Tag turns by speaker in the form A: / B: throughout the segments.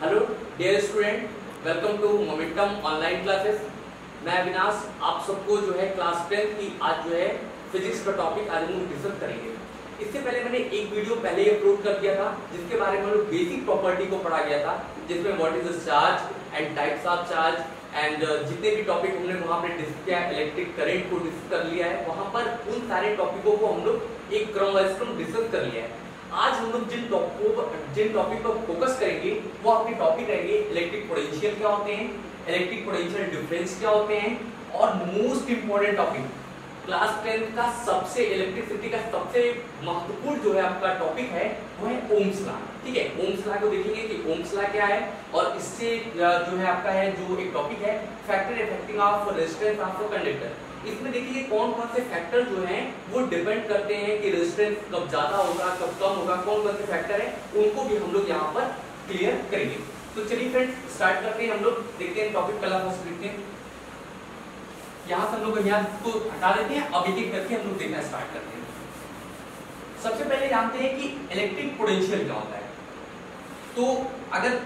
A: Hello dear student, welcome to Momentum online classes. मैं अविनाश आप सबको जो है क्लास 10 की आज जो है फिजिक्स का टॉपिक आज हम लोग डिस्कस करेंगे। इससे पहले मैंने एक वीडियो पहले ही अपलोड कर दिया था जिसके बारे में हम लोग बेसिक प्रॉपर्टी को पढ़ा गया था, जिसमें what is the charge and types of charge and जितने भी टॉपिक हमने वहां पे डिस्कस किया, इलेक्ट्रिक करंट को डिस्कस कर लिया है। वहां पर उन सारे टॉपिकों को हम लोग एक क्रम वाइज डिस्कस कर लिया है। आज हम लोग जिन टॉपिक पर फोकस करेंगे वो आपके टॉपिक रहेंगे इलेक्ट्रिक पोटेंशियल क्या होते हैं, इलेक्ट्रिक पोटेंशियल डिफरेंस क्या होते हैं, और मोस्ट इंपोर्टेंट टॉपिक क्लास 10 का सबसे इलेक्ट्रिसिटी का सबसे महत्वपूर्ण जो है आपका टॉपिक है वो है ओम्स लॉ। ठीक है, ओम्स लॉ को देखेंगे कि ओम्स लॉ क्या है, और इससे जो है आपका है जो एक टॉपिक है factor affecting of resistance of a conductor. इसमें देखिए कौन कौन से फैक्टर जो हैं वो डिपेंड करते हैं कि रेजिस्टेंस कब ज्यादा होगा कब कम होगा, कौन कौन से फैक्टर है उनको भी हम लोग यहाँ पर क्लियर करेंगे। तो चलिए फ्रेंड्स स्टार्ट करते हैं। हम लोग देखते हैं टॉपिक पहला फर्स्ट देखते हैं। यहाँ से हम लोग यहाँ को हटा देते हैं, अब एक एक करके हम लोग देखना स्टार्ट करते हैं। सबसे पहले जानते हैं कि इलेक्ट्रिक पोटेंशियल क्या होता है। तो अगर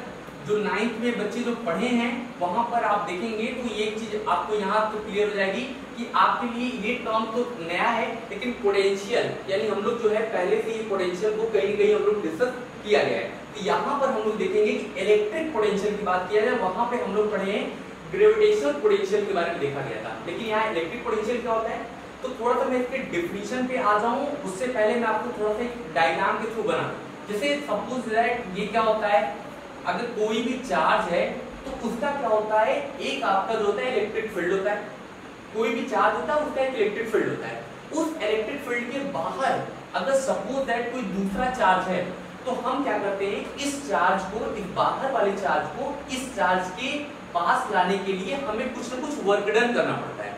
A: जो 9th में बच्चे जो पढ़े हैं वहां पर आप देखेंगे तो ये चीज आपको यहाँ तो क्लियर हो जाएगी कि आपके लिए ये टर्म तो नया है, लेकिन पोटेंशियल यानी हम लोग जो है पहले से ही पोटेंशियल को कहीं कहीं हम लोग डिस्कस किया गया है। तो यहाँ पर हम लोग देखेंगे कि इलेक्ट्रिक पोटेंशियल की बात किया जाए, वहां पे हम लोग पढ़े हैं ग्रेविटेशनल पोटेंशियल के बारे में देखा गया था, लेकिन यहाँ इलेक्ट्रिक पोटेंशियल क्या होता है। तो थोड़ा सा मैं इसके डिफिनीशन पे आ जाऊं उससे पहले मैं आपको थोड़ा सा एक डायग्राम के थ्रू बना, जैसे सपोज दैट ये क्या होता है, अगर कोई भी चार्ज है तो उसका क्या होता है, एक आपका जो होता है इलेक्ट्रिक फील्ड होता है, कोई भी चार्ज होता है उसका एक इलेक्ट्रिक फील्ड होता है। उस इलेक्ट्रिक फील्ड के बाहर अगर सपोज दैट कोई दूसरा चार्ज है तो हम क्या करते हैं, इस चार्ज को, इस बाहर वाले चार्ज को इस चार्ज के पास लाने के लिए हमें कुछ ना कुछ वर्क डन करना पड़ता है।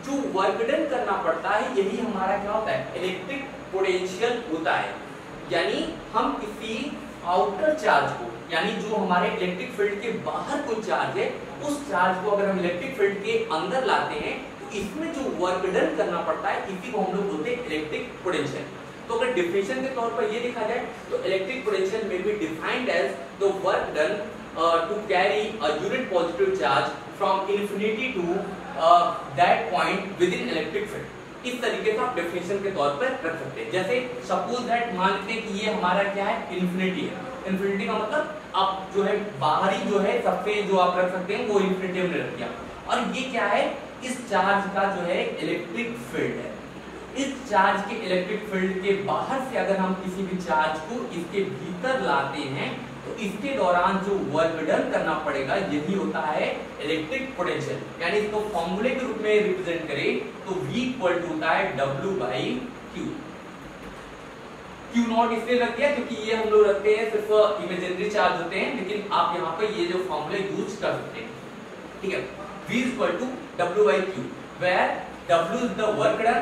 A: जो वर्क डन करना पड़ता है यही हमारा क्या होता है, इलेक्ट्रिक पोटेंशियल होता है। यानी हम किसी आउटर चार्ज को, यानी जो हमारे इलेक्ट्रिक फील्ड के बाहर कोई चार्ज है उस चार्ज को अगर हम इलेक्ट्रिक फील्ड के अंदर लाते हैं तो इसमें जो वर्क डन करना पड़ता है इसी को हम लोग बोलते हैं इलेक्ट्रिक पोटेंशियल। तो अगर डिफिनेशन के तौर पर ये देखा जाए तो इलेक्ट्रिक पोटेंशियल में be defined as the work done to carry a unit positive charge from infinity to that point within electric field। इस तरीके से आप डेफिनेशन के तौर पर रख सकते हैं। जैसे सपोज दैट मान लेते हैं कि ये हमारा क्या है, इन्फिनिटी है। इन्फिनिटी का मतलब आप जो है बाहरी जो है सबसे जो आप रख सकते हैं वो इन्फिनिटी हमने रख दिया, और ये क्या है, इस चार्ज का जो है इलेक्ट्रिक फील्ड है। इस चार्ज के इलेक्ट्रिक फील्ड के बाहर से अगर हम किसी भी चार्ज को इसके भीतर लाते हैं तो इसके दौरान जो वर्क डन करना पड़ेगा यही होता है इलेक्ट्रिक पोटेंशियल। यानी इसको फॉर्मूले के रूप में रिप्रेजेंट करें तो V इक्वल टू होता है W/Q। Q नॉट इसलिए रख दिया क्योंकि ये हम लोग रखते हैं सिर्फ इमेजिनरी चार्ज होते हैं, लेकिन आप यहाँ पे ये जो फॉर्मूले यूज कर सकते हैं। ठीक है, V equal to W/Q where W is the work done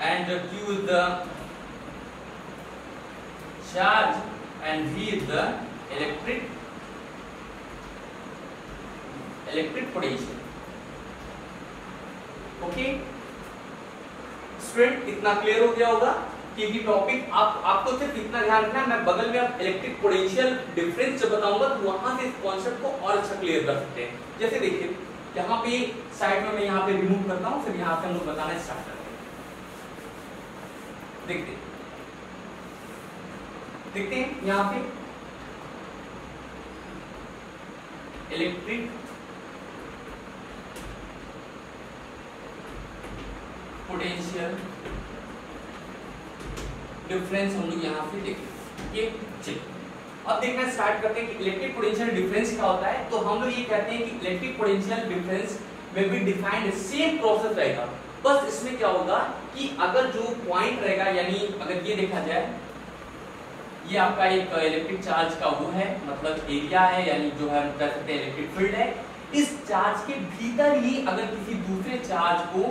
A: and Q is the charge and V is the electric potential। Okay student, इतना क्लियर हो गया होगा कि ये टॉपिक आपको सिर्फ इतना ध्यान रखना है। मैं बगल में आप इलेक्ट्रिक पोटेंशियल डिफरेंस जब बताऊंगा तो वहां से इस कॉन्सेप्ट को और अच्छा क्लियर कर सकते हैं। जैसे देखिए यहाँ पे साइड में मैं यहाँ पे रिमूव करता हूँ, फिर यहाँ से हम लोग बताना स्टार्ट करते हैं। देखते हैं यहाँ पे इलेक्ट्रिक पोटेंशियल डिफरेंस हम लोग यहाँ पे देखेंगे। ये चलिए अब देखना स्टार्ट करते हैं कि इलेक्ट्रिक पोटेंशियल डिफरेंस क्या होता है। तो हम लोग ये कहते हैं कि इलेक्ट्रिक पोटेंशियल डिफरेंस में भी डिफाइंड सेम प्रोसेस रहेगा, बस इसमें क्या होगा कि अगर जो पॉइंट रहेगा, यानी अगर ये देखा जाए ये आपका एक इलेक्ट्रिक चार्ज का वो है, मतलब एरिया है, यानी जो है हम कह सकते हैं इलेक्ट्रिक फील्ड है। इस चार्ज के भीतर ही अगर किसी दूसरे चार्ज को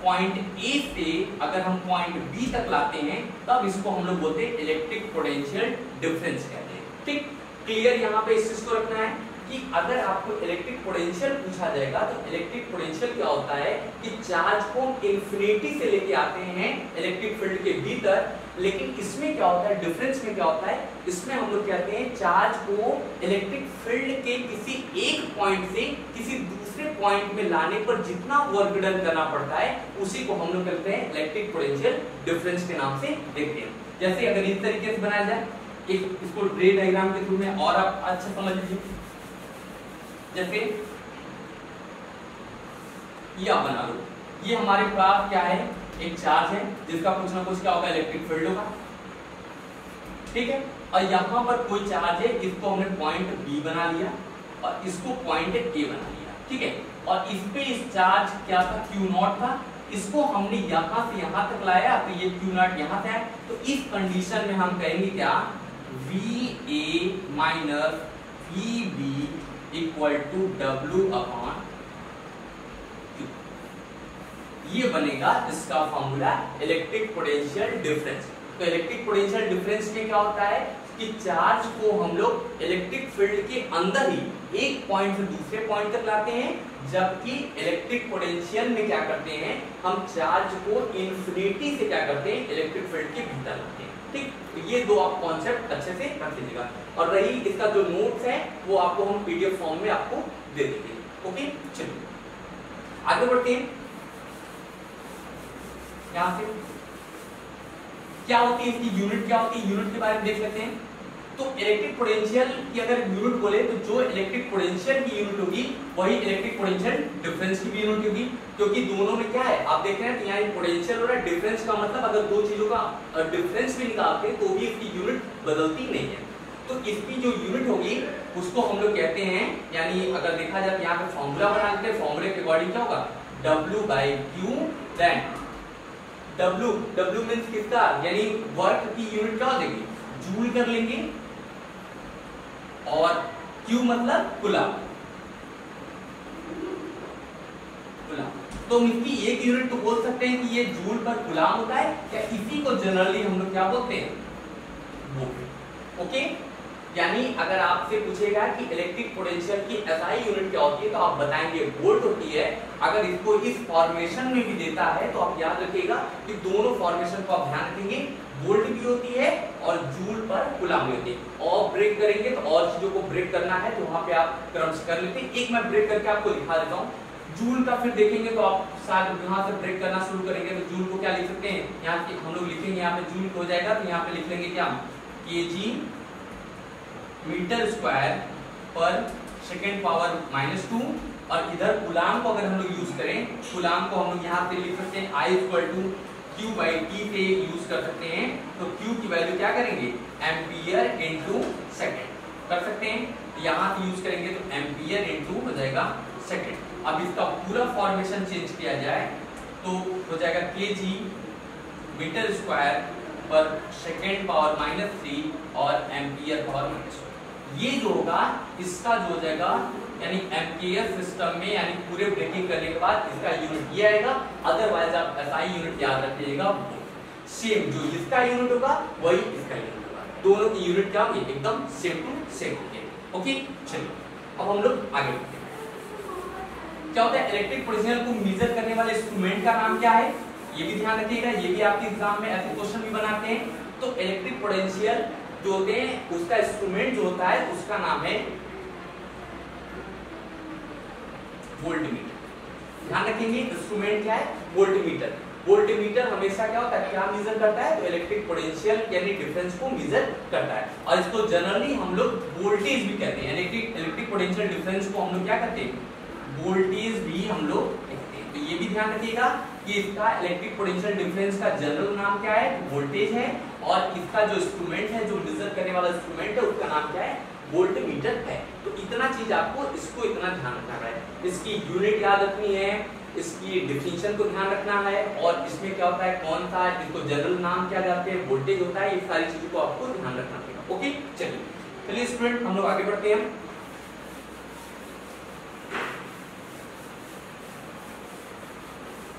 A: पॉइंट ए से अगर हम पॉइंट बी तक लाते हैं तब इसको हम लोग बोलते हैं इलेक्ट्रिक पोटेंशियल डिफरेंस कहते हैं। ठीक, क्लियर यहाँ पे इस चीज को रखना है कि अगर आपको इलेक्ट्रिक पोटेंशियल पूछा जाएगा तो इलेक्ट्रिक पोटेंशियल क्या होता है कि चार्ज को इंफिनिटी से लेके आते हैं इलेक्ट्रिक फील्ड के भीतर, लेकिन इसमें क्या होता है, डिफरेंस में क्या होता है, इसमें हम लोग कहते हैं चार्ज को इलेक्ट्रिक फील्ड के किसी एक पॉइंट से किसी दूसरे पॉइंट में लाने पर जितना वर्क डन करना पड़ता है उसी को हम लोग कहते हैं इलेक्ट्रिक पोटेंशियल डिफरेंस के नाम से देखते हैं। जैसे अगर इस तरीके से बनाया जाए, एक इसको रे डायग्राम के थ्रू में और आप अच्छा समझ लीजिए। जैसे ये आप बना लो, ये हमारे पास क्या है, एक चार्ज है जिसका कुछ ना कुछ क्या होगा, इलेक्ट्रिक फील्ड होगा, ठीक है। और यहाँ पर कोई चार्ज है, इसको हमने पॉइंट बी बना लिया और इसको पॉइंट ए बना लिया, ठीक है। और इस पे इस चार्ज क्या था, क्यू नॉट था, इसको हमने यहाँ से यहाँ तक लाया तो ये क्यू नॉट यहाँ से आया। तो इस कंडीशन में हम कहेंगे क्या, V A minus V B equal to W upon, ये बनेगा इसका फॉर्मूला इलेक्ट्रिक पोटेंशियल डिफरेंस। तो इलेक्ट्रिक पोटेंशियल डिफरेंस में क्या होता है कि चार्ज को हम लोग इलेक्ट्रिक फील्ड के अंदर ही एक पॉइंट से दूसरे पॉइंट तक लाते हैं, जबकि इलेक्ट्रिक पोटेंशियल में क्या करते हैं, हम चार्ज को इन्फिनिटी से क्या करते हैं, इलेक्ट्रिक फील्ड के भीतर लाते हैं, ठीक। तो ये दो आप कॉन्सेप्ट अच्छे से रख लीजिएगा। और रही इसका जो नोट्स है वो आपको हम पीडीएफ फॉर्म में आपको दे देंगे, ओके। चलिए आगे बढ़ते हैं। यहाँ से क्या होती है इसकी यूनिट, क्या होती है यूनिट के बारे में देख लेते हैं। तो इलेक्ट्रिक पोटेंशियल की अगर यूनिट बोले तो जो इलेक्ट्रिक पोटेंशियल की यूनिट होगी वही इलेक्ट्रिक पोटेंशियल डिफरेंस की भी यूनिट होगी, क्योंकि दोनों में क्या है आप देख रहे हैं, यहाँ पोटेंशियल और डिफरेंस का मतलब अगर दो चीजों का डिफरेंस भी निकालते हैं तो भी इसकी यूनिट बदलती नहीं है। तो इसकी जो यूनिट होगी उसको हम लोग कहते हैं, यानी अगर देखा जाए यहाँ पे फॉर्मूला बना लेते हैं, फॉर्मूले के अकॉर्डिंग क्या होगा, W by Q, then W means किसका, यानी वर्क की यूनिट क्या हो जाएगी, जूल कर लेंगे, और Q मतलब कूलम। तो इसकी एक यूनिट तो बोल सकते हैं कि ये जूल पर कूलम होता है, या इसी को जनरली हम लोग क्या बोलते हैं, वोल्ट, ओके। यानी अगर आपसे पूछेगा कि इलेक्ट्रिक पोटेंशियल की एसआई यूनिट क्या होती है तो आप बताएंगे वोल्ट होती है। अगर इसको इस फॉर्मेशन में भी देता है तो आप याद रखिएगा कि दोनों फॉर्मेशन को आप ध्यान रखेंगे, वोल्ट भी होती है और जूल पर कूलम भी होती है। और ब्रेक करेंगे तो और चीजों को ब्रेक करना है तो वहां पे आप क्रम से कर लेते हैं। एक मैं ब्रेक करके आपको दिखा देता हूँ। जूल का फिर देखेंगे तो आप शायद यहाँ से ब्रेक करना शुरू करेंगे तो जूल को क्या लिख सकते हैं, यहाँ हम लोग लिखेंगे, यहाँ पे जूल हो जाएगा तो यहाँ पे लिख लेंगे क्या, केजी मीटर स्क्वायर पर सेकेंड पावर -2। और इधर कूलम को अगर हम लोग यूज करें, कूलम को हम लोग यहाँ पे लिख सकते हैं I equal to Q by T से यूज कर सकते हैं। तो Q की वैल्यू क्या करेंगे, एम्पियर इंटू सेकेंड कर सकते हैं। यहाँ से यूज करेंगे तो एम्पियर इंटू हो जाएगा सेकेंड। अब इसका पूरा फॉर्मेशन चेंज किया जाए तो हो जाएगा केजी मीटर स्क्वायर पर सेकेंड पावर -3 और एम्पियर पावर -1। ये जो होगा इसका जो हो जाएगा, यानी एम्पियर सिस्टम में, यानी पूरे ब्रेकिंग करने के बाद इसका यूनिट ये आएगा। अदरवाइज आप एसआई यूनिट याद रखिएगा, सेम जो इसका यूनिट होगा वही इसका यूनिट होगा, दोनों की यूनिट क्या होगी, एकदम सेम टू सेम होगी, ओके। चलिए अब हम लोग आगे बढ़ते हैं। क्या होता है, इलेक्ट्रिक पोटेंशियल को मेजर करने वाले इंस्ट्रूमेंट का नाम क्या है, ये भी ध्यान रखिएगा, ये भी आपके एग्जाम में ऐसे क्वेश्चन भी बनाते हैं। तो इलेक्ट्रिक पोटेंशियल जो होते हैं उसका इंस्ट्रूमेंट जो होता है उसका नाम है वोल्टमीटर। ध्यान रखेंगे इंस्ट्रूमेंट क्या है, वोल्टमीटर। वोल्टमीटर हमेशा क्या होता है, क्या मेजर करता है, तो इलेक्ट्रिक पोटेंशियल यानी डिफरेंस को मेजर करता है। और इसको जनरली हम लोग वोल्टेज भी कहते हैं, इलेक्ट्रिक पोटेंशियल डिफरेंस को हम लोग क्या कहते हैं, वोल्टेज भी हम लोग कहते हैं। तो ये भी ध्यान रखिएगा कि इसका इलेक्ट्रिक पोटेंशियल डिफरेंस का जनरल नाम क्या है, वोल्टेज है। और इसका जो इंस्ट्रूमेंट है, जो मेजर करने वाला इंस्ट्रूमेंट है, उसका नाम क्या है, वोल्टमीटर है। तो इतना चीज आपको इसको इतना ध्यान रखना है, इसकी यूनिट याद रखनी है, इसकी डिफिनीशन को ध्यान रखना है, और इसमें क्या होता है, कौन सा इसको जनरल नाम क्या जाते हैं, वोल्टेज होता है, ये सारी चीजों को आपको ध्यान रखना पड़ेगा, ओके। चलिए स्टूडेंट हम लोग आगे बढ़ते हैं।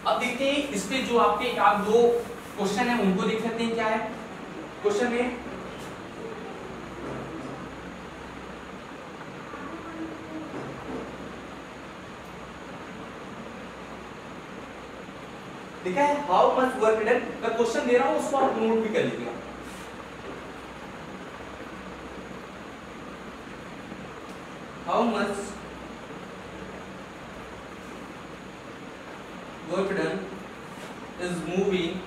A: अब देखते हैं इस पे जो आपके एक आप दो क्वेश्चन है उनको देख सकते हैं। क्या है क्वेश्चन में, लिखा है हाउ मच वर्क डन। मैं क्वेश्चन दे रहा हूं, उसको आप नोट भी कर लीजिएगा। How much work done is moving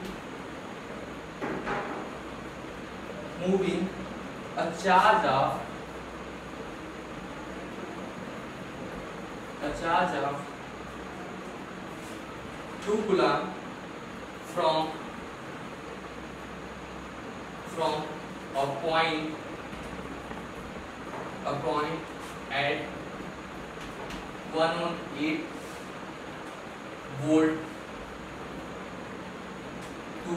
A: a charge of 2 coulomb from a point at 118 volt to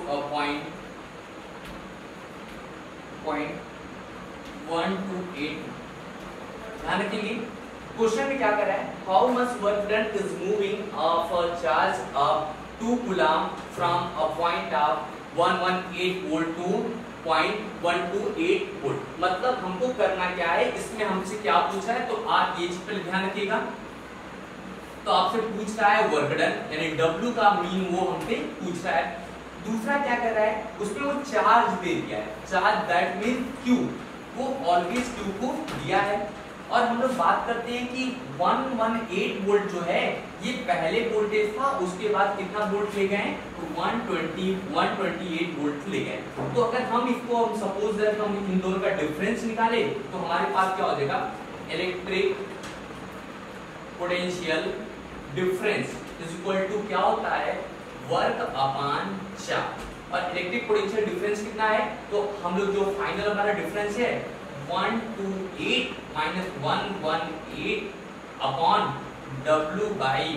A: a point 128। ध्यान रखेंगे क्वेश्चन में क्या कर रहा है, how much work done is moving of a charge of 2 coulomb from a point of 118 volt two point 128 volt. मतलब हमको करना क्या है, इसमें हमसे क्या पूछा है, तो आप ये चीज पर ध्यान रखिएगा। तो आपसे पूछ रहा है वर्क डन, यानी W का मीन वो हमसे पूछ रहा है। दूसरा क्या कर रहा है, उसमें वो चार्ज दे दिया है, चार्ज दैट मीन Q, वो ऑलवेज Q को दिया है। और हम लोग बात करते हैं कि 118 वोल्ट जो है ये पहले वोल्टेज था, उसके बाद कितना वोल्ट ले गए, तो 128 वोल्ट ले गए। तो अगर हम इसको सपोज दैट हम इन दोनों का डिफरेंस निकाले तो हमारे पास क्या हो जाएगा, electric potential difference is equal to क्या होता है, वर्क अपॉन चार्ज। और इलेक्ट्रिक पोटेंशियल डिफरेंस कितना है, तो हम लोग जो फाइनल हमारा डिफरेंस है 128 minus 118 upon W by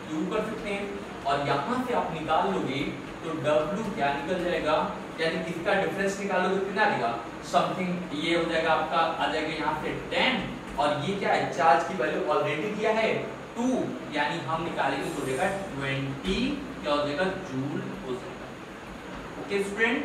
A: Q कर सकते हैं। और यहाँ से आप निकाल लोगे तो W क्या निकल जाएगा, यानी किसका डिफरेंस निकालोगे तो कितना आएगा, समथिंग ये हो जाएगा आपका, आ जाएगा यहाँ से 10। और ये क्या है, चार्ज की वैल्यू ऑलरेडी किया है 2, यानी हम निकालेंगे तो हो जाएगा 20 क्या हो जाएगा, जूल हो जाएगा। ओके स्टूडेंट,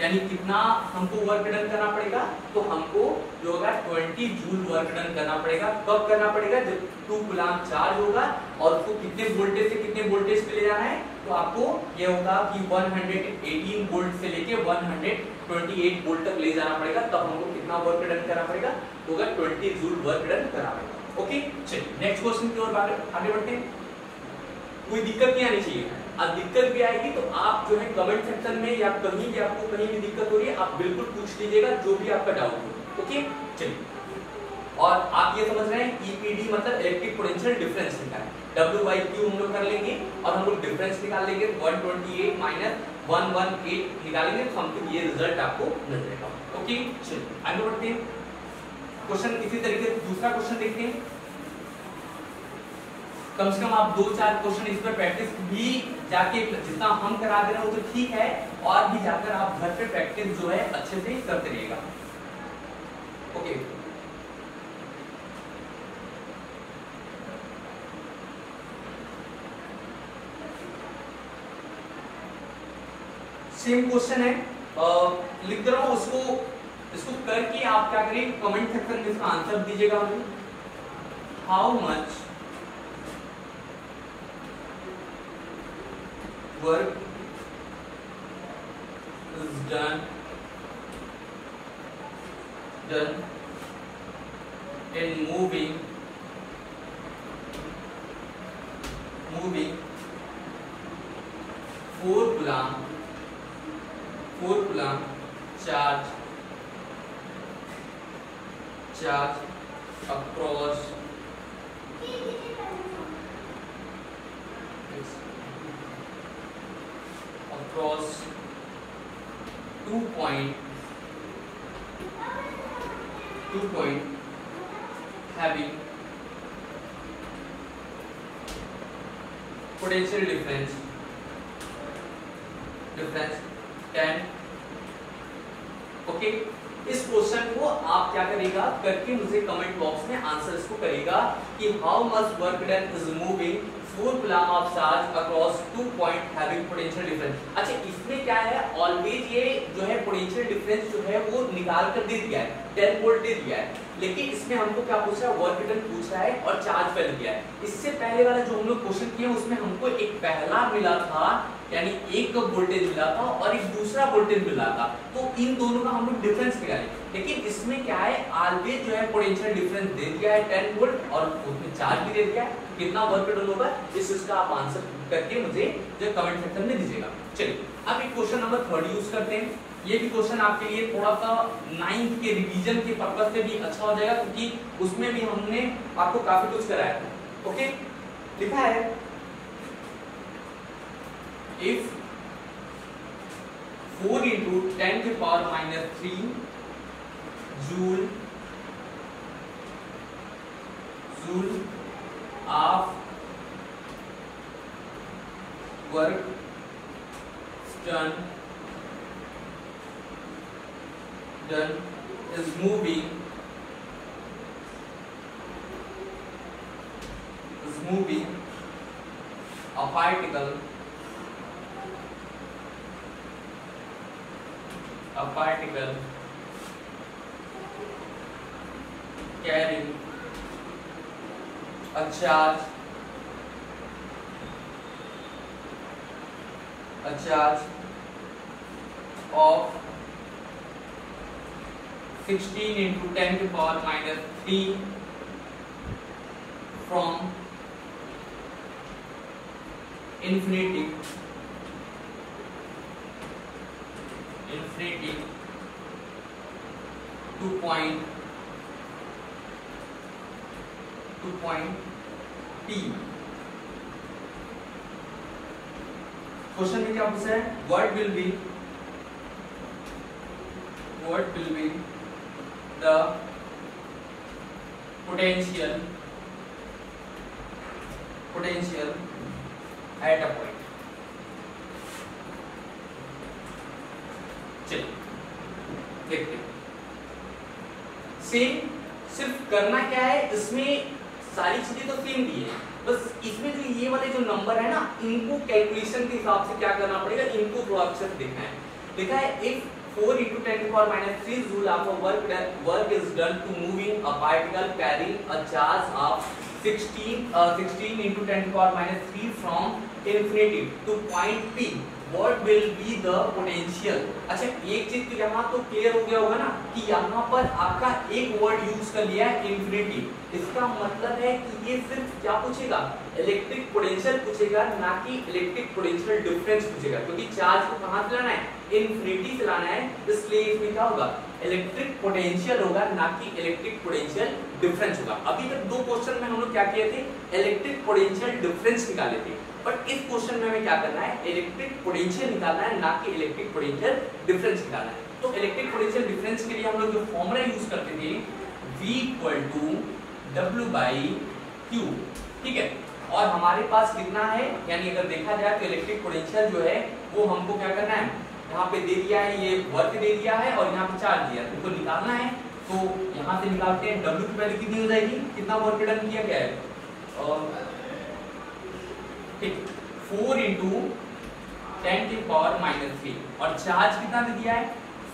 A: यानी कितना हमको वर्क डन करना पड़ेगा, तो हमको जो होगा 20 जूल वर्क डन करना पड़ेगा। कब करना पड़ेगा, जब 2 कूलम चार्ज होगा और उसको कितने वोल्टेज से कितने वोल्टेज पे ले जाना है, तो आपको ये होगा कि 118 वोल्ट से लेके 128 वोल्ट तक ले जाना पड़ेगा। तब हमको कितना वर्क डन करना पड़ेगा, होगा 20 जूल वर्क डन करना पड़ेगा। ओके चलिए नेक्स्ट क्वेश्चन की ओर आगे बढ़ते हैं। कोई दिक्कत नहीं आनी चाहिए, अब दिक्कत भी आएगी तो आप जो है कमेंट सेक्शन में या कहीं भी आपको कहीं भी दिक्कत हो रही है आप बिल्कुल पूछ लीजिएगा, जो भी आपका डाउट हो। ओके चलिए, और आप ये समझ रहे हैं EPD मतलब इलेक्ट्रिक पोटेंशियल डिफरेंस लिखा है, W बाई Q हम लोग कर लेंगे और हम लोग डिफरेंस निकाल लेंगे 128 माइनस 118 निकालेंगे तो समथिंग ये रिजल्ट आपको मिल जाएगा। ओके चलिए आगे बढ़ते हैं। क्वेश्चन इसी तरीके से दूसरा क्वेश्चन देखते हैं। कम से कम आप 2-4 क्वेश्चन इस पर प्रैक्टिस भी जाके, जितना हम करा दे रहे हो तो ठीक है, और भी जाकर आप घर पे प्रैक्टिस जो है अच्छे से करते रहिएगा। ओके सेम क्वेश्चन है, लिख दे रहा हूं उसको, इसको करके आप क्या करिए कमेंट सेक्शन में इसका आंसर दीजिएगा मुझे। How much work is done in moving 4 coulomb charge across 2 point having potential difference 10। Okay, इस क्वेश्चन को आप क्या करेगा करके मुझे कमेंट बॉक्स में आंसर इसको करेगा कि how much work done is moving 4 coulomb of charge across 2 point having potential difference। अच्छा, इसमें क्या है, ऑलवेज ये जो है पोटेंशियल डिफरेंस जो है वो निकाल कर दे दिया है, 10 वोल्ट दे दिया है, लेकिन इसमें हमको क्या पूछा है, वर्क डन पूछा है और चार्ज वैल्यू दिया है। इससे पहले वाला जो हम लोग क्वेश्चन किए उसमें हमको एक पहला मिला था, यानी एक वोल्टेज मिला था और एक दूसरा वोल्टेज मिला था, तो इन दोनों का हम लोग डिफरेंस निकाले। लेकिन इसमें क्या है, ऑलवेज जो है पोटेंशियल डिफरेंस दे दिया है 10 वोल्ट और उसमें चार्ज भी दे दिया है, कितना वर्क डन होगा इस चीज का आप आंसर करके मुझे जो कमेंट सेक्शन में दीजिएगा। चलिए अब एक क्वेश्चन नंबर 3 यूज करते हैं। ये भी क्वेश्चन आपके लिए थोड़ा सा 9th के रिवीजन के पर्पस से भी अच्छा हो जाएगा, क्योंकि उसमें भी हमने आपको काफी कुछ कराया था। ओके, लिखा है if 4 into 10 to power minus 3 joule of work done is moving a particle carrying a charge of 16 into 10 to power minus 3 from infinity to point P। Question में क्या पूछा है, what will be the potential at a point। चलिए देखते हैं। Same, सिर्फ करना क्या है, इसमें सारी चीजें तो सेम दी है, बस इसमें जो ये वाले जो नंबर है ना, इनको कैलकुलेशन के हिसाब से क्या करना पड़ेगा, इनको थोड़ा अच्छे से देखना है। लिखा है if 4 into 10 to the power minus 3 joule of work is done to moving a particle carrying a charge of 16 into 10 to the power minus 3 from infinity to point P, what will be the potential। अच्छा, एक चीज तो यहाँ तो clear हो गया होगा ना कि यहाँ पर आपका एक वर्ड यूज कर लिया है इंफिनिटी। इसका मतलब है कि ये सिर्फ क्या पूछेगा, इलेक्ट्रिक पोटेंशियल पूछेगा, ना कि इलेक्ट्रिक पोटेंशियल डिफरेंस पूछेगा, क्योंकि चार्ज को कहाँ से लाना है, इंफिनिटी से लाना है, इसलिए इसमें क्या होगा, इलेक्ट्रिक पोटेंशियल होगा, ना कि इलेक्ट्रिक पोटेंशियल डिफरेंस होगा। अभी तक दो क्वेश्चन में हम लोग क्या किए थे, इलेक्ट्रिक पोटेंशियल डिफरेंस निकाले थे, बट इस क्वेश्चन में हमें क्या करना है, इलेक्ट्रिक पोटेंशियल निकालना है, ना कि इलेक्ट्रिक पोटेंशियल डिफरेंस निकालना है। तो इलेक्ट्रिक पोटेंशियल डिफरेंस के लिए हम लोग जो फॉर्मूला यूज करते थे, V = W/Q, ठीक है। और हमारे पास कितना है, यानी अगर देखा जाए तो इलेक्ट्रिक पोटेंशियल जो है वो हमको क्या करना है, यहाँ पे दे दिया है, ये वर्क दे दिया है और यहाँ पे चार्ज दिया है, तो निकालना है। तो यहाँ से निकालते हैं, W की वैल्यू कितनी हो जाएगी, कितना वर्क डन किया गया है, और 4 into 10 to the power minus 3, और चार्ज कितना दे दिया है,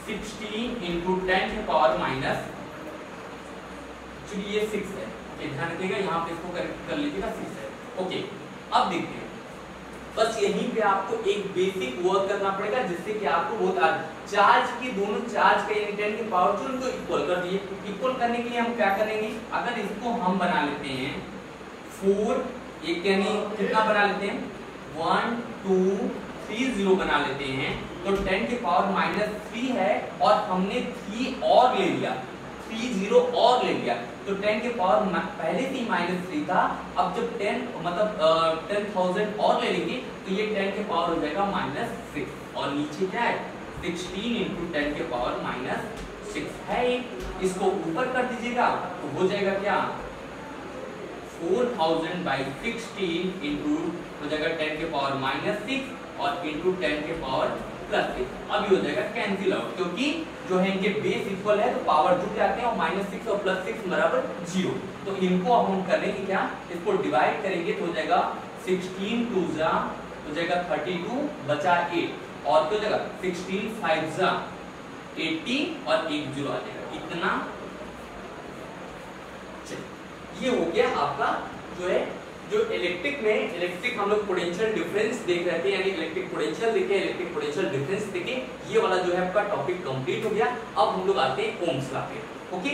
A: 16 into 10 to the power minus, चलिए ये 6 है, ध्यान रखिएगा, यहाँ पे इसको करेक्ट कर लीजिएगा, 6 है। ओके, अब देखते हैं, बस यहीं पे आपको एक बेसिक वर्क करना पड़ेगा, जिससे कि आपको बहुत चार्ज की दोनों चार्ज का यानी 10 के पावर जो उनको इक्वल कर दिए। इक्वल करने के लिए हम क्या करेंगे, अगर इसको हम बना लेते हैं 4, एक यानी कितना बना लेते हैं, 1 2 3 0 बना लेते हैं, तो 10 के पावर माइनस 3 है, और हमने 3 और ले लिया, 3 0 और ले लिया, तो 10 के पावर पहले से -3 था, अब जब 10 मतलब 10,000 और ले लेंगे तो ये 10 के पावर हो जाएगा -6, और नीचे क्या है, 16 into 10 के पावर -6 है। इसको ऊपर कर दीजिएगा तो हो जाएगा क्या, 4000/16 इंटू हो जाएगा 10 के पावर -6 और इंटू 10 के पावर +6। अब ये हो जाएगा कैंसिल आउट, क्योंकि जो है इनके बेस इक्वल है तो पावर जुड़ जाते हैं, और -6 और +6 बराबर 0। तो इनको अब हम करेंगे क्या, इसको डिवाइड करेंगे तो हो जाएगा 16 2 जा हो जाएगा 32 बचा 8, और क्या हो जाएगा 16 5 जा 80 और 1 0 आ जाएगा इतना। ये हो गया आपका जो है जो इलेक्ट्रिक में इलेक्ट्रिक हम लोग पोटेंशियल डिफरेंस देख रहे थे, यानी इलेक्ट्रिक पोटेंशियल देखे, इलेक्ट्रिक पोटेंशियल डिफरेंस देखे, ये वाला जो है आपका टॉपिक कंप्लीट हो गया। अब हम लोग आते हैं ओम्स लॉ पे। ओके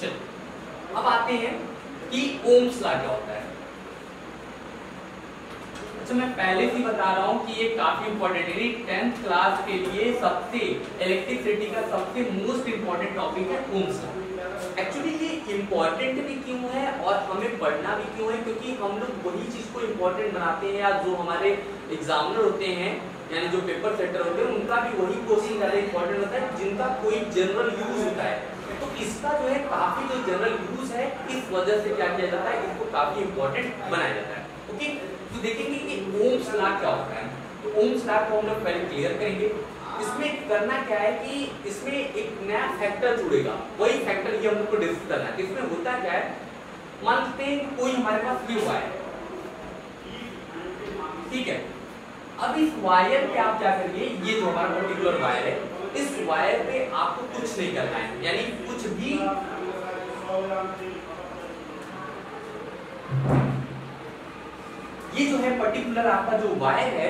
A: चलो अब आते हैं कि ओम्स लॉ क्या होता है। अच्छा मैं पहले से बता रहा हूं कि ये काफी इंपॉर्टेंट है, 10th क्लास के लिए सबसे इलेक्ट्रिसिटी का सबसे मोस्ट इंपॉर्टेंट टॉपिक है ओम्स लॉ। एक्चुअली ये इंपॉर्टेंट भी क्यों है और हमें पढ़ना भी क्यों है, क्योंकि हम लोग वही चीज को इंपॉर्टेंट बनाते हैं, या जो हमारे एग्जामिनर होते हैं यानी जो पेपर सेटर होते हैं उनका भी वही क्वेश्चन ज्यादा इंपॉर्टेंट होता है जिनका कोई जनरल यूज होता है। तो इसका जो है काफी जो जनरल यूज है इस वजह से क्या किया जाता है, इसको काफी इंपॉर्टेंट बनाया जाता है। ओके तो देखेंगे कि ओम्स लॉ क्या होता है। तो ओम्स लॉ को हम लोग पहले क्लियर करेंगे। इसमें करना क्या है कि इसमें एक नया फैक्टर जुड़ेगा, वही फैक्टर ही हम लोग को डिस्कस करना है। इसमें होता क्या है, मानते हैं कोई हमारे पास ये हुआ है, ठीक है। अब इस वायर पे आप क्या करिए, ये जो हमारा पर्टिकुलर वायर है, इस वायर पे आपको कुछ नहीं करना है, यानी कुछ भी ये जो है पर्टिकुलर आपका जो वायर है,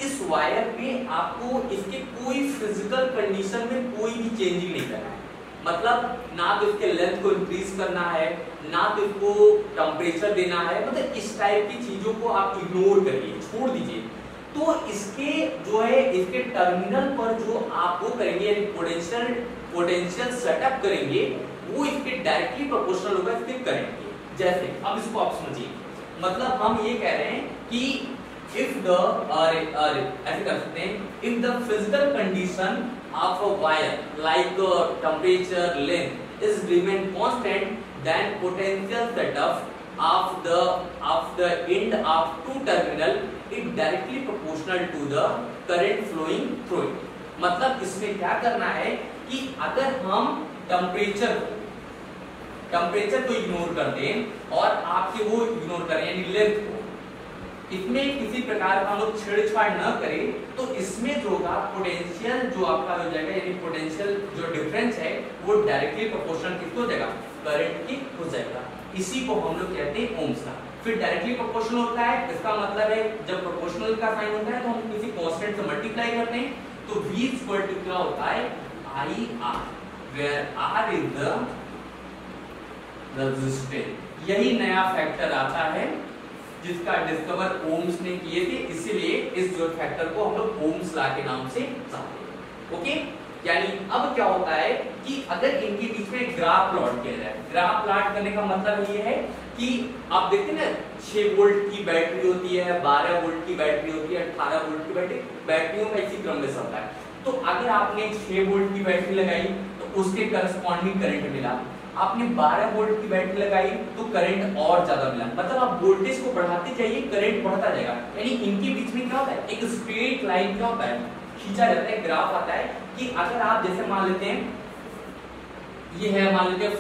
A: इस वायर पे आपको इसके कोई फिजिकल कंडीशन में कोई भी चेंजिंग नहीं करना है। मतलब ना तो इसके लेंथ को इंक्रीज करना है, ना तो इसको टेम्परेचर देना है, मतलब इस टाइप की चीजों को आप इग्नोर करिए, छोड़ दीजिए। तो इसके जो है इसके टर्मिनल पर जो आप वो करेंगे यानी पोटेंशियल सेटअप करेंगे, वो इसके डायरेक्टली प्रोपोर्शनल होगा इसके करंट के। जैसे अब इसको आप समझिए, मतलब हम ये कह रहे हैं कि इफ द ऐसे कर सकते हैं, if the physical condition of a wire like temperature length is remain constant, then potential setup of the end of two terminal is directly proportional to the current flowing through it। मतलब इसमें क्या करना है कि अगर हम temperature को ignore कर दें और आपके वो इग्नोर करें यानी लेंथ को, इसमें किसी प्रकार का हम लोग छेड़छाड़ न करें, तो इसमें जो होगा पोटेंशियल जो आपका हो जाएगा, यानी पोटेंशियल जो डिफरेंस है वो डायरेक्टली प्रोपोर्शनल किसको हो जाएगा, करंट की हो जाएगा। इसी को हम लोग कहते हैं ओम्स लॉ। फिर डायरेक्टली प्रोपोर्शनल होता है, इसका मतलब है जब प्रोपोर्शनल का साइन होता है तो हम किसी कांस्टेंट से मल्टीप्लाई करते हैं, तो V इक्वल टू क्या होता है IR, where R is the resistance. यही नया फैक्टर आता है जिसका डिस्कवर ओम्स ने किए थे, इसीलिए इस जो फैक्टर को हम लोग ओम्स लॉ के नाम से जानते हैं। ओके, यानी अब क्या होता है कि अगर इनके बीच में ग्राफ प्लॉट किया जाए, ग्राफ प्लॉट करने का मतलब ये है कि आप देखते हैं ना 6 वोल्ट की बैटरी होती है, 12 वोल्ट की बैटरी होती है, 18 वोल्ट की बैटरी, बैटरियों का इसी क्रम में चलता है। तो अगर आपने 6 वोल्ट की बैटरी लगाई तो उसके करस्पॉन्डिंग करंट मिला, आपने 12 वोल्ट की बैटरी लगाई तो करंट और ज्यादा मिला, मतलब आप वोल्टेज को बढ़ाते जाइए करंट बढ़ता जाएगा। यानी इनके बीच में क्या होता है, एक स्ट्रेट लाइन क्या होता है, खींचा जाता है, ग्राफ आता है कि अगर आप जैसे मान लेते हैं ये है, मान लेते हैं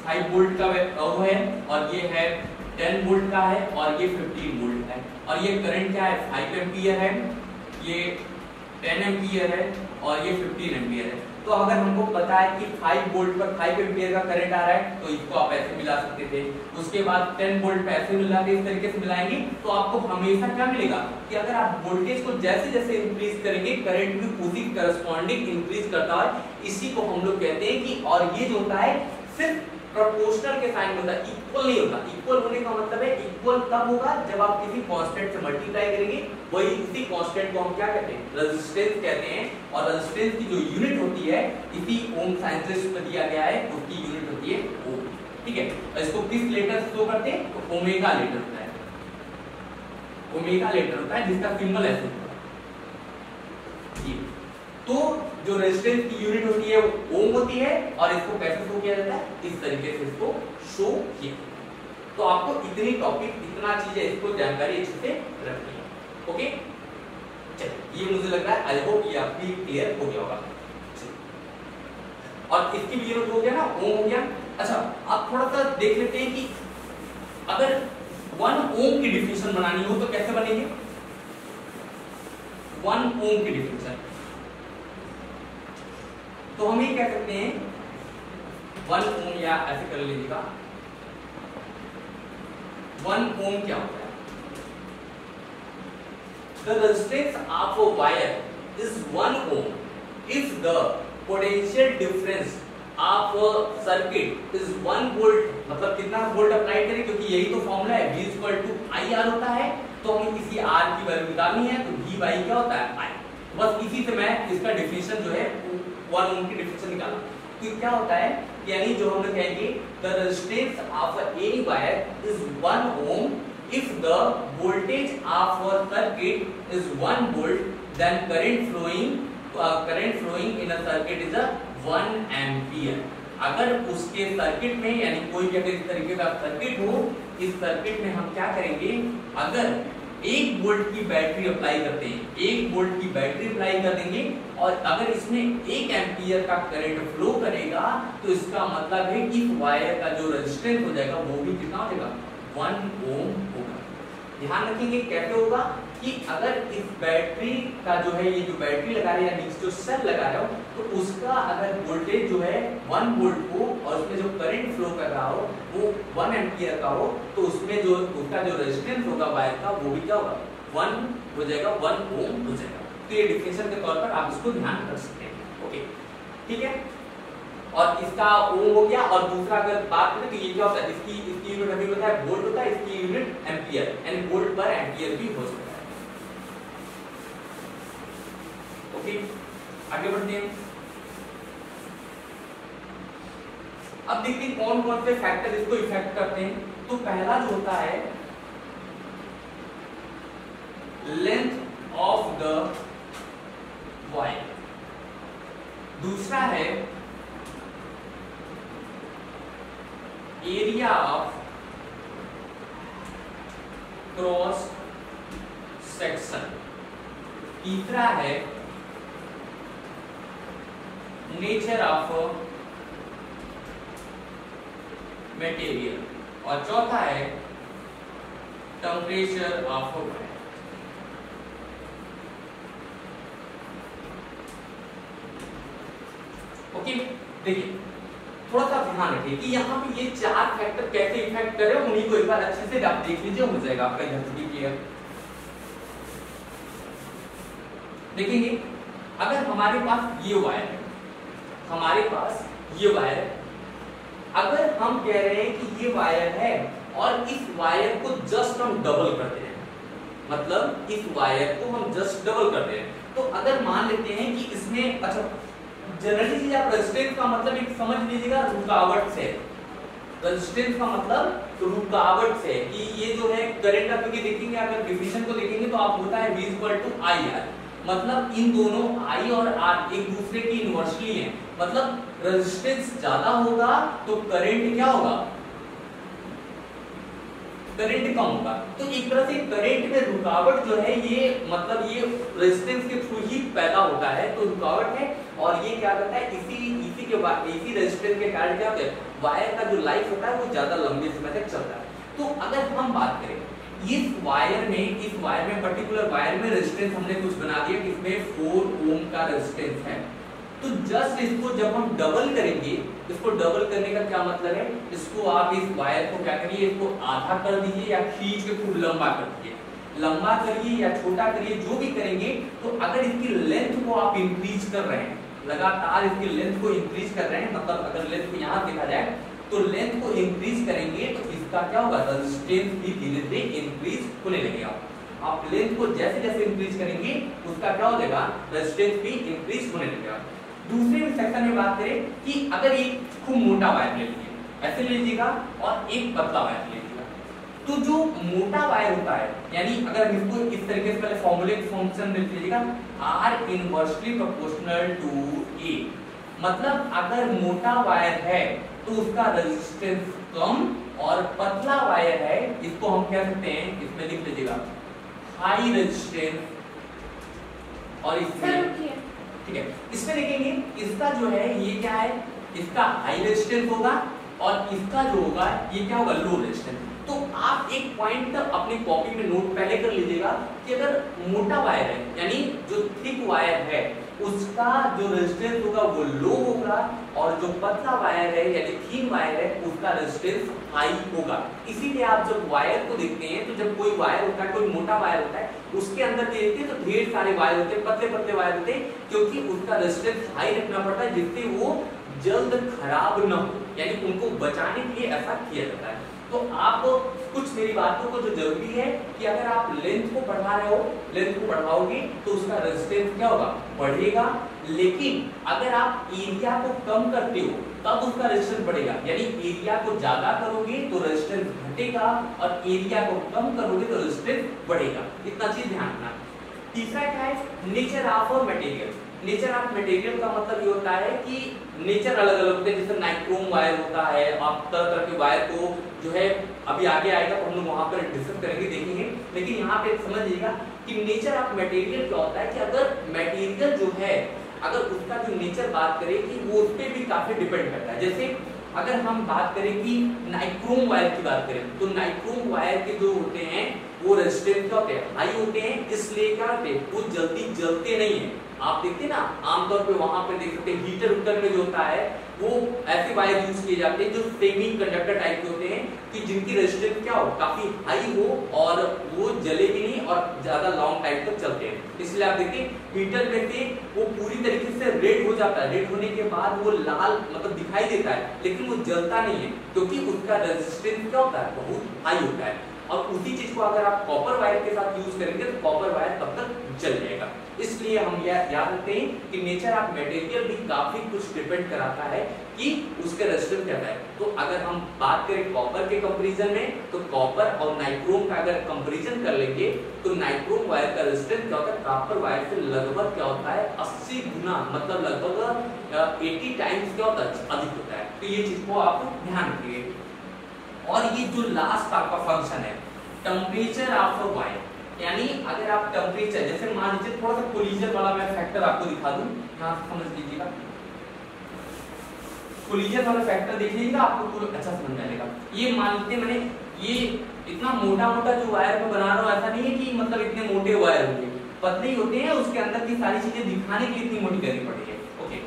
A: 5 वोल्ट का वो है और ये है 10 वोल्ट का है और ये 15 वोल्ट है, और ये करंट क्या है 5 एम्पियर है, ये 10 एम्पियर है और ये 15 एम्पियर है। तो अगर हमको पता है कि 5 वोल्ट पर 5 एम्पियर का करंट आ रहा है तो इसको आप ऐसे मिला सकते थे, उसके बाद 10 वोल्ट पे ऐसे मिलाते, इस तरीके से मिलाएंगे तो आपको हमेशा क्या मिलेगा कि अगर आप वोल्टेज को जैसे जैसे इंक्रीज करेंगे करंट भी उसी करस्पॉन्डिंग इंक्रीज करता है। इसी को हम लोग कहते हैं कि, और ये जो होता है सिर्फ प्रोपोर्शनल के साइन होता है, इक्वल नहीं होता। इक्वल होने का मतलब है इक्वल तब होगा जब आप किसी कांस्टेंट से मल्टीप्लाई करेंगे, वही इसी कांस्टेंट को हम क्या कहते हैं, रेजिस्टेंस कहते हैं। और रेजिस्टेंस की जो यूनिट होती है इसी ओम साइंटिस्ट में दिया गया है, उसकी यूनिट होती है ओम। ठीक है, इसको किस लेटर से शो करते हैं, तो ओमेगा लेटर होता है, ओमेगा लेटर होता है जिसका सिंबल ऐसे होता है। तो जो रेजिस्टेंस की यूनिट होती है वो ओम होती है, और इसको कैसे शो किया जाता है, इस तरीके से इसको शो किया। तो आपको इतनी टॉपिक, इतना चीजें, इसको जानकारी अच्छे से रखनी है। ओके, चलिए, ये मुझे लग रहा है आई होप ये आपकी क्लियर हो गया होगा। और इसकी भी यूनिट हो गया ना, ओम हो गया। अच्छा, आप थोड़ा सा देख लेते हैं कि अगर 1 ओम की डिफिनेशन बनानी हो तो कैसे बनेगी। 1 ओम की डिफिनेशन तो हम ये कह सकते हैं 1 ओम, या ऐसे कर लीजिएगा 1 ओम क्या होता है। The resistance of a wire is 1 ohm if the potential difference of a circuit is 1 volt। मतलब कितना वोल्ट अप्लाई करें, क्योंकि यही तो फॉर्मूला है, V = IR होता है। तो हमें किसी R की वैल्यू निकालनी है, तो V बाई क्या होता है, I। बस इसी से मैं इसका डिफिनेशन जो है 1 ओम की डिफिनेशन निकाला। तो क्या होता है, यानी जो हम लोग कहेंगे the resistance of a wire is 1 ohm if the voltage of a circuit is 1 volt, then current flowing in a circuit is a 1 ampere। अगर उसके सर्किट में, यानी कोई भी अगर इस तरीके का सर्किट हो, इस सर्किट में हम क्या करेंगे, अगर 1 वोल्ट की बैटरी अप्लाई करते हैं, 1 वोल्ट की बैटरी अप्लाई कर देंगे, और अगर इसमें 1 एम्पियर का करंट फ्लो करेगा, तो इसका मतलब है कि इस वायर का जो रेजिस्टेंस हो जाएगा वो भी कितना हो जाएगा, 1 ओम होगा। ध्यान रखेंगे कैसे होगा कि अगर इस बैटरी का जो है, ये जो बैटरी लगा रहे हैं, यानी जो सेल लगा रहे हो, तो उसका अगर वोल्टेज जो है 1 वोल्ट हो और उसमें जो करंट फ्लो कर रहा हो वो 1 एम्पियर का हो, तो उसमें जो उसका जो रेजिस्टेंस होगा वायर का, वो भी क्या होगा, 1 हो जाएगा, 1 ओम हो जाएगा। तो ये डिफिनेशन के तौर पर आप इसको ध्यान रख सकते हैं। ओके, ठीक है। और इसका ओम हो गया। और दूसरा अगर बात करें तो ये क्या होता है, इसकी यूनिट अभी होता है वोल्ट होता है, इसकी यूनिट एम्पियर, यानी वोल्ट पर एम्पियर भी हो सकता है। ओके, आगे बढ़ते हैं। अब देखते हैं कौन कौन से फैक्टर इसको इफेक्ट करते हैं। तो पहला जो होता है लेंथ ऑफ द वायर, दूसरा है एरिया ऑफ क्रॉस सेक्शन, तीसरा है नेचर ऑफ मटेरियल, और चौथा है टेम्परेचर ऑफ वायर। ओके, देखिए थोड़ा सा ध्यान रखिए कि यहाँ पे ये 4 फैक्टर कैसे इफेक्ट कर रहे हैं, उन्हीं को एक बार अच्छे से आप देख लीजिए, हो जाएगा आपका इधर से भी क्लियर। देखेंगे अगर हमारे पास ये वायर है, हमारे पास ये वायर है, अगर हम कह रहे हैं कि ये वायर है और इस वायर को जस्ट हम डबल कर दे रहे हैं, मतलब इस वायर को हम जस्ट डबल कर दे रहे हैं, तो अगर मान लेते हैं कि इसमें, अच्छा जनरली चीज आप रेजिस्टेंस का मतलब एक समझ लीजिएगा रुकावट से, रेजिस्टेंस का मतलब रुकावट से, कि ये जो है करंट का, क्योंकि देखेंगे अगर डिफिनेशन को देखेंगे तो आप होता है V = IR, मतलब इन दोनों I और R एक दूसरे की इनवर्सली हैं, मतलब रेजिस्टेंस ज्यादा होगा तो करंट क्या होगा, करंट कम होगा। तो एक तरह से करंट में रुकावट जो है ये, मतलब ये रेजिस्टेंस के थ्रू ही पैदा होता है, तो रुकावट है, और ये क्या करता है, इसी रेजिस्टेंस के कारण क्या होता है, वायर का जो लाइफ होता है वो ज्यादा लंबे समय तक चलता है। तो अगर हम बात करें इस वायर में पर्टिकुलर वायर में रेजिस्टेंस हमने कुछ बना दिया, इसमें 4 ओम का रेजिस्टेंस है, तो जस्ट इसको जब हम डबल करेंगे, इसको डबल करने का क्या मतलब है, इसको आप इस वायर को क्या करिए, इसको आधा कर दीजिए या खींच के खूब लंबा कर दीजिए, लंबा करिए या छोटा करिए, जो भी करेंगे, तो अगर इसकी लेंथ को आप इंक्रीज कर रहे हैं, लगातार इसकी लेंथ को इंक्रीज कर रहे हैं, मतलब अगर लेंथ को यहाँ देखा जाए तो लेंथ को इंक्रीज करेंगे तो इसका क्या होगा, रेजिस्टेंस भी धीरे धीरे इंक्रीज होने लगेगा। आप लेंथ को जैसे जैसे इंक्रीज करेंगे उसका क्या हो जाएगा, रेजिस्टेंस भी इंक्रीज होने लगेगा। दूसरे सेक्शन में बात करें कि अगर एक खूब मोटा वायर ले लीजिए, ऐसे ले लीजिएगा, और एक पतला वायर ले लीजिएगा, तो जो मोटा वायर होता है, यानी अगर हम इसको इस तरीके से पहले फॉर्मूले फंक्शन देख लीजिएगा, R inversely proportional to A, मतलब अगर मोटा वायर है तो उसका रेजिस्टेंस कम, और पतला वायर है इसको हम कह सकते हैं, इसमें लिख लीजिएगा हाई रेजिस्टेंस और इसमें, ठीक है, इसमें देखेंगे इसका जो है ये क्या है, इसका हाई रेजिस्टेंस होगा और इसका जो होगा ये क्या होगा, लो रेजिस्टेंस। तो आप एक पॉइंट अपनी कॉपी में नोट पहले कर लीजिएगा कि अगर मोटा वायर है यानी जो थिक वायर है उसका जो रेजिस्टेंस होगा वो लो होगा और जो पतला वायर है यानी थिन वायर है उसका रेजिस्टेंस हाई होगा। इसीलिए आप जब वायर को देखते हैं तो जब कोई वायर होता है, कोई मोटा वायर होता है, उसके अंदर देखते हैं तो ढेर सारे वायर होते हैं, पतले पतले वायर होते हैं, क्योंकि उसका रेजिस्टेंस हाई रखना पड़ता है जिससे वो जल्द खराब न हो, यानी उनको बचाने के लिए ऐसा किया जाता है। तो आप कुछ मेरी बातों को जो जरूरी है कि अगर आप लेंथ को बढ़ा रहे हो, लेंथ को बढ़ाओगे तो उसका रेजिस्टेंस क्या होगा, बढ़ेगा। लेकिन अगर आप एरिया को कम करते हो तब उसका रेजिस्टेंस बढ़ेगा, यानी एरिया को ज्यादा करोगे तो रेजिस्टेंस घटेगा और एरिया को कम करोगे तो रेजिस्टेंस बढ़ेगा। इतना चीज ध्यान रखना। तीसरा क्या है, nature of material. Nature of material का मतलब ये होता है कि नेचर अलग अलग होते हैं, जैसे नाइक्रोम वायर होता है, आप तरह तरह के वायर को जो है अभी आगे आएगा तो हम लोग वहां पर डिस्कस करेंगे, देखेंगे। लेकिन यहाँ पे समझिएगा कि नेचर ऑफ मटेरियल क्या होता है कि अगर मटेरियल जो है अगर उसका जो नेचर बात करें कि वो उस पर भी काफी डिपेंड करता है। जैसे अगर हम बात करें कि नाइक्रोम वायर की बात करें तो नाइक्रोम वायर के जो होते हैं वो रेजिस्टेंस क्या होते हैं, हाई होते हैं, इसलिए क्या होते हैं वो जल्दी जलते नहीं है। आप देखते ना आमतौर पे वहां पे देख सकते हैं हीटर उटर में जो होता है वो ऐसे वायर यूज किए जाते हैं जो सेमी कंडक्टर टाइप के होते हैं कि जिनकी रेजिस्टेंस क्या हो, काफी हाई हो और वो जले भी नहीं और ज्यादा लॉन्ग टाइम तक चलते हैं। इसलिए आप देखिए हीटर में से वो पूरी तरीके से रेड हो जाता है, रेड होने के बाद वो लाल मतलब दिखाई देता है लेकिन वो जलता नहीं है क्योंकि उसका रेजिस्टेंस क्या होता है, बहुत हाई होता है। और उसी चीज को अगर आप कॉपर वायर के साथ यूज करेंगे तो कॉपर वायर तब तक जल जाएगा। इसलिए हम याद रखते हैं कि नेचर ऑफ मटेरियल भी काफी कुछ डिपेंड कराता है कि उसके रेजिस्टेंस क्या है। तो अगर हम बात करें कॉपर के कंपैरिजन में तो कॉपर और नाइक्रोम का अगर कंपैरिजन कर लेंगे तो नाइक्रोम वायर का रेजिस्टेंस क्या होता है, कॉपर वायर से लगभग क्या होता है 80 गुना, मतलब लगभग 80 टाइम्स क्या होता है, अधिक होता है। तो ये चीज को आप ध्यान रखिए। और ये जो लास्ट आपका फंक्शन है टेम्परेचर ऑफ वायर, यानी अगर आप टेम्परेचर जैसे मान लीजिए थोड़ा सा कोलिजन वाला मैं फैक्टर आपको दिखा दूं, यहां से समझ लीजिएगा कोलिजन वाला फैक्टर देख लीजिएगा आपको पूरा अच्छा समझ में आएगा। ये मान लेते मैंने ये इतना मोटा मोटा जो वायर मैं बना रहा हूं ऐसा नहीं है कि मतलब इतने मोटे वायर होंगे, पतले ही होते हैं, उसके अंदर की सारी चीजें दिखाने के लिए इतनी मोटी करनी पड़ती है। ओके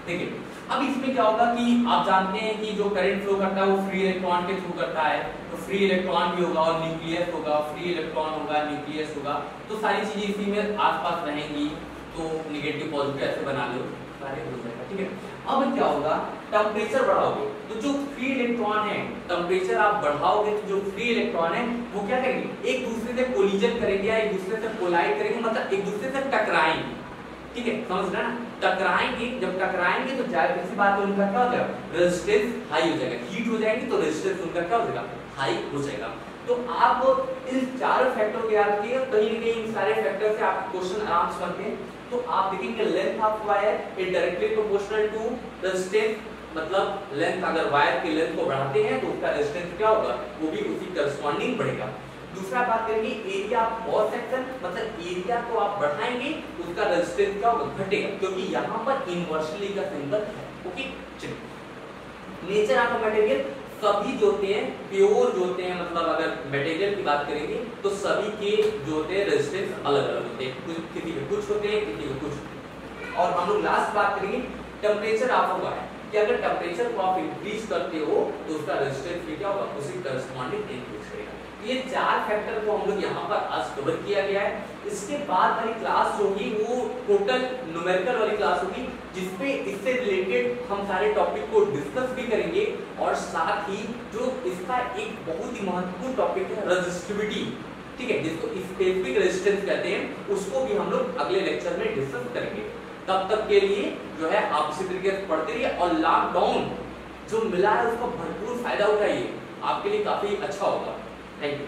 A: देखिए अब इसमें क्या होगा कि आप जानते हैं कि जो करंट फ्लो करता है वो फ्री इलेक्ट्रॉन के थ्रू करता है, तो फ्री इलेक्ट्रॉन भी होगा और न्यूक्लियस होगा, फ्री इलेक्ट्रॉन होगा न्यूक्लियस होगा, तो सारी चीजें इसी में आसपास रहेंगी। तो नेगेटिव पॉजिटिव ऐसे बना लो, सारे हो जाएगा, ठीक है। अब क्या होगा, टेम्परेचर बढ़ाओगे तो जो फ्री इलेक्ट्रॉन है, टेम्परेचर आप बढ़ाओगे तो जो फ्री इलेक्ट्रॉन है वो क्या करेंगे, एक दूसरे से कोलिजन करेंगे या एक दूसरे से कोलाइड करेंगे, मतलब एक दूसरे से टकराएंगे, ठीक है, समझ रहे ना, टकराएंगे। जब टकराएंगे तो जाहिर सी बात है उनका क्या हो जाएगा, रेजिस्टेंस हाई हो जाएगा, हीट हो जाएगी तो रेजिस्टेंस उनका क्या हो जाएगा, हाई हो जाएगा। तो आप इन चारों फैक्टर को याद रखिए, कहीं ना कहीं इन सारे फैक्टर से आप क्वेश्चन आराम से बनते हैं। तो आप देखेंगे length of wire is directly proportional to resistance, मतलब लेंथ अगर वायर की लेंथ को बढ़ाते हैं तो उसका रेजिस्टेंस क्या होगा, वो भी उसी करस्पॉन्डिंग बढ़ेगा। दूसरा बात करेंगे एरिया ऑफ क्रॉस सेक्शन, मतलब एरिया को आप बढ़ाएंगे उसका रेजिस्टेंस क्या होगा, घटेगा, क्योंकि यहाँ पर इनवर्सली का सिंबल है। ओके चलिए नेचर ऑफ मटेरियल, सभी जो होते हैं प्योर जो होते हैं, मतलब अगर मटेरियल की बात करेंगे तो सभी के जो होते हैं रेजिस्टेंस अलग अलग होते हैं, कुछ किसी के कुछ होते हैं किसी के कुछ। और हम लोग लास्ट बात करेंगे टेम्परेचर ऑफ वायर, कि अगर टेम्परेचर को आप इंक्रीज करते हो तो उसका रेजिस्टेंस भी क्या होगा, उसी करस्पॉन्डिंग इंक्रीज करेगा। ये चार फैक्टर को हम लोग यहाँ पर आज कवर किया गया है। इसके बाद वाली क्लास जो होगी वो टोटल न्यूमेरिकल वाली क्लास होगी, जिसपे इससे रिलेटेड हम सारे टॉपिक को डिस्कस भी करेंगे और साथ ही जो इसका एक बहुत ही महत्वपूर्ण टॉपिक है रेजिस्टिविटी, ठीक है, जिसको स्पेसिफिक रेजिस्टेंस कहते हैं, उसको भी हम लोग अगले लेक्चर में डिस्कस करेंगे। तब तक के लिए जो है आप इसी तरीके से पढ़ते रहिए और लॉकडाउन जो मिला है उसका भरपूर फायदा उठाइए, आपके लिए काफी अच्छा होगा। Thank you.